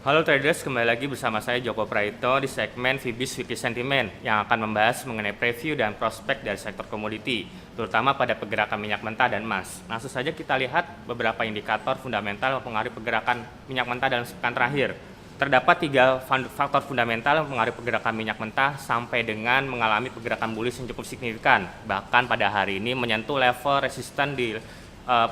Halo traders, kembali lagi bersama saya Joko Praito di segmen Fibis Weekly Sentiment yang akan membahas mengenai preview dan prospek dari sektor komoditi, terutama pada pergerakan minyak mentah dan emas. Langsung saja kita lihat beberapa indikator fundamental mempengaruhi pergerakan minyak mentah dalam sepekan terakhir. Terdapat 3 faktor fundamental yang mempengaruhi pergerakan minyak mentah sampai dengan mengalami pergerakan bullish yang cukup signifikan. Bahkan pada hari ini menyentuh level resisten di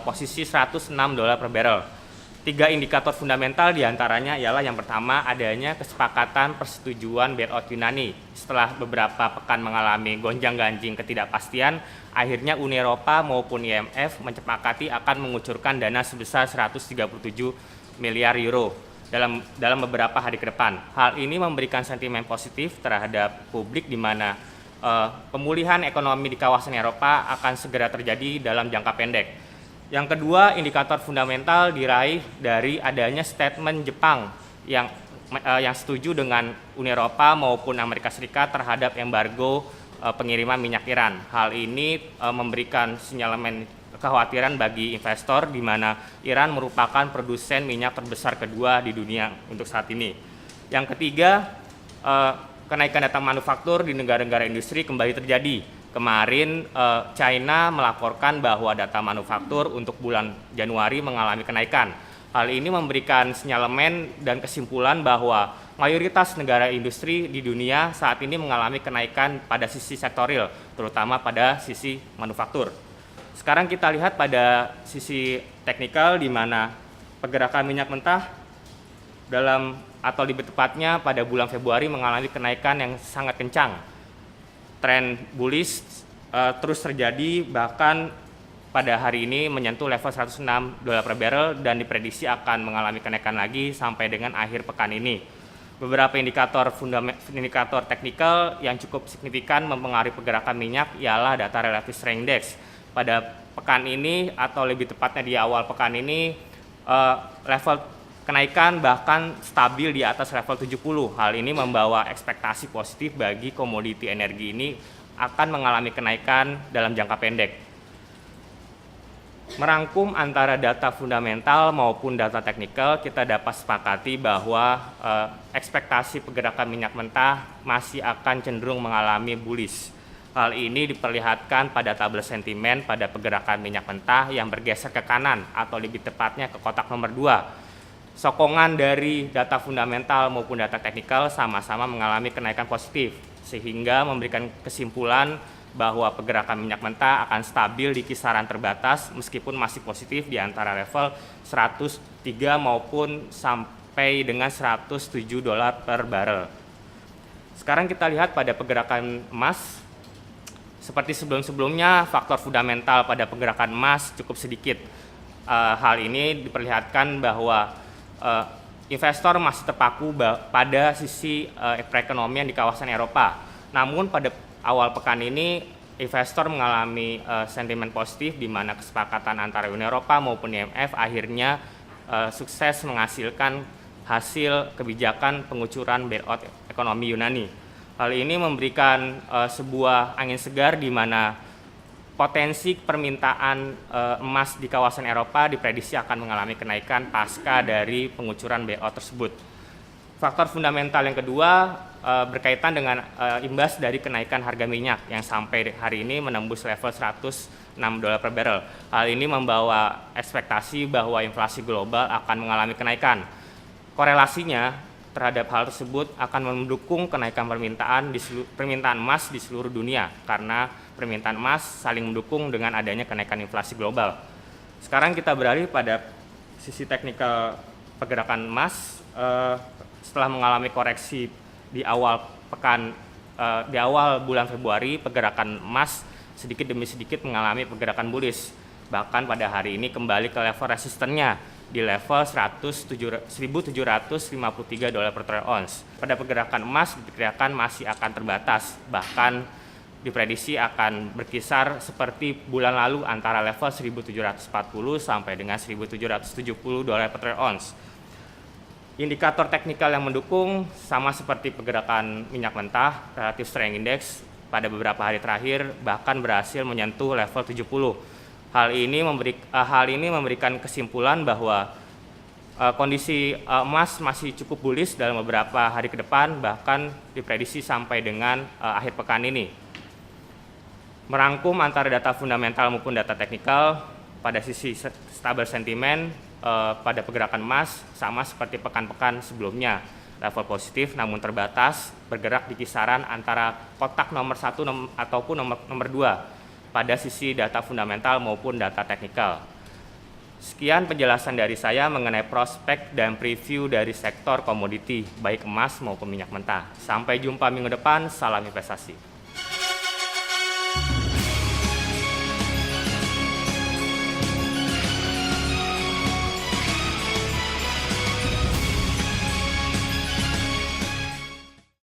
posisi $106 per barrel. 3 indikator fundamental diantaranya ialah yang pertama adanya kesepakatan persetujuan bailout Yunani. Setelah beberapa pekan mengalami gonjang-ganjing ketidakpastian, akhirnya Uni Eropa maupun IMF menyepakati akan mengucurkan dana sebesar 137 miliar euro dalam beberapa hari ke depan. Hal ini memberikan sentimen positif terhadap publik di mana pemulihan ekonomi di kawasan Eropa akan segera terjadi dalam jangka pendek. Yang kedua, indikator fundamental diraih dari adanya statement Jepang yang setuju dengan Uni Eropa maupun Amerika Serikat terhadap embargo pengiriman minyak Iran. Hal ini memberikan sinyalemen kekhawatiran bagi investor di mana Iran merupakan produsen minyak terbesar kedua di dunia untuk saat ini. Yang ketiga, kenaikan data manufaktur di negara-negara industri kembali terjadi. Kemarin China melaporkan bahwa data manufaktur untuk bulan Januari mengalami kenaikan. Hal ini memberikan sinyalemen dan kesimpulan bahwa mayoritas negara industri di dunia saat ini mengalami kenaikan pada sisi sektoril, terutama pada sisi manufaktur. Sekarang kita lihat pada sisi teknikal di mana pergerakan minyak mentah dalam atau lebih tepatnya pada bulan Februari mengalami kenaikan yang sangat kencang. Tren bullish terus terjadi, bahkan pada hari ini menyentuh level $106 per barrel dan diprediksi akan mengalami kenaikan lagi sampai dengan akhir pekan ini. Beberapa indikator teknikal yang cukup signifikan mempengaruhi pergerakan minyak ialah data relative strength index. Pada pekan ini atau lebih tepatnya di awal pekan ini level kenaikan bahkan stabil di atas level 70. Hal ini membawa ekspektasi positif bagi komoditi energi ini akan mengalami kenaikan dalam jangka pendek. Merangkum antara data fundamental maupun data teknikal, kita dapat sepakati bahwa ekspektasi pergerakan minyak mentah masih akan cenderung mengalami bullish. Hal ini diperlihatkan pada tabel sentimen pada pergerakan minyak mentah yang bergeser ke kanan atau lebih tepatnya ke kotak nomor 2. Sokongan dari data fundamental maupun data teknikal sama-sama mengalami kenaikan positif, sehingga memberikan kesimpulan bahwa pergerakan minyak mentah akan stabil di kisaran terbatas meskipun masih positif di antara level 103 maupun sampai dengan $107 per barrel. Sekarang kita lihat pada pergerakan emas. Seperti sebelum-sebelumnya, faktor fundamental pada pergerakan emas cukup sedikit. Hal ini diperlihatkan bahwa investor masih terpaku pada sisi perekonomian di kawasan Eropa. Namun pada awal pekan ini investor mengalami sentimen positif di mana kesepakatan antara Uni Eropa maupun IMF akhirnya sukses menghasilkan hasil kebijakan pengucuran bailout ekonomi Yunani. Hal ini memberikan sebuah angin segar di mana potensi permintaan emas di kawasan Eropa diprediksi akan mengalami kenaikan pasca dari pengucuran bailout tersebut. Faktor fundamental yang kedua berkaitan dengan imbas dari kenaikan harga minyak yang sampai hari ini menembus level $106 per barrel. Hal ini membawa ekspektasi bahwa inflasi global akan mengalami kenaikan. Korelasinya terhadap hal tersebut akan mendukung kenaikan permintaan emas di seluruh dunia karena permintaan emas saling mendukung dengan adanya kenaikan inflasi global. Sekarang kita beralih pada sisi teknikal pergerakan emas. Setelah mengalami koreksi di awal bulan Februari, pergerakan emas sedikit demi sedikit mengalami pergerakan bullish. Bahkan pada hari ini kembali ke level resistennya di level $1.753 per troy ounce. Pada pergerakan emas diperkirakan masih akan terbatas, bahkan diprediksi akan berkisar seperti bulan lalu antara level 1.740 sampai dengan 1.770 per troy ounce. Indikator teknikal yang mendukung sama seperti pergerakan minyak mentah, relative strength index pada beberapa hari terakhir bahkan berhasil menyentuh level 70. Hal ini memberikan kesimpulan bahwa kondisi emas masih cukup bullish dalam beberapa hari ke depan, bahkan diprediksi sampai dengan akhir pekan ini. Merangkum antara data fundamental maupun data teknikal, pada sisi stabil sentimen pada pergerakan emas sama seperti pekan-pekan sebelumnya, level positif namun terbatas, bergerak di kisaran antara kotak nomor 1 ataupun nomor 2 pada sisi data fundamental maupun data teknikal. Sekian penjelasan dari saya mengenai prospek dan preview dari sektor komoditi, baik emas maupun minyak mentah. Sampai jumpa minggu depan, salam investasi.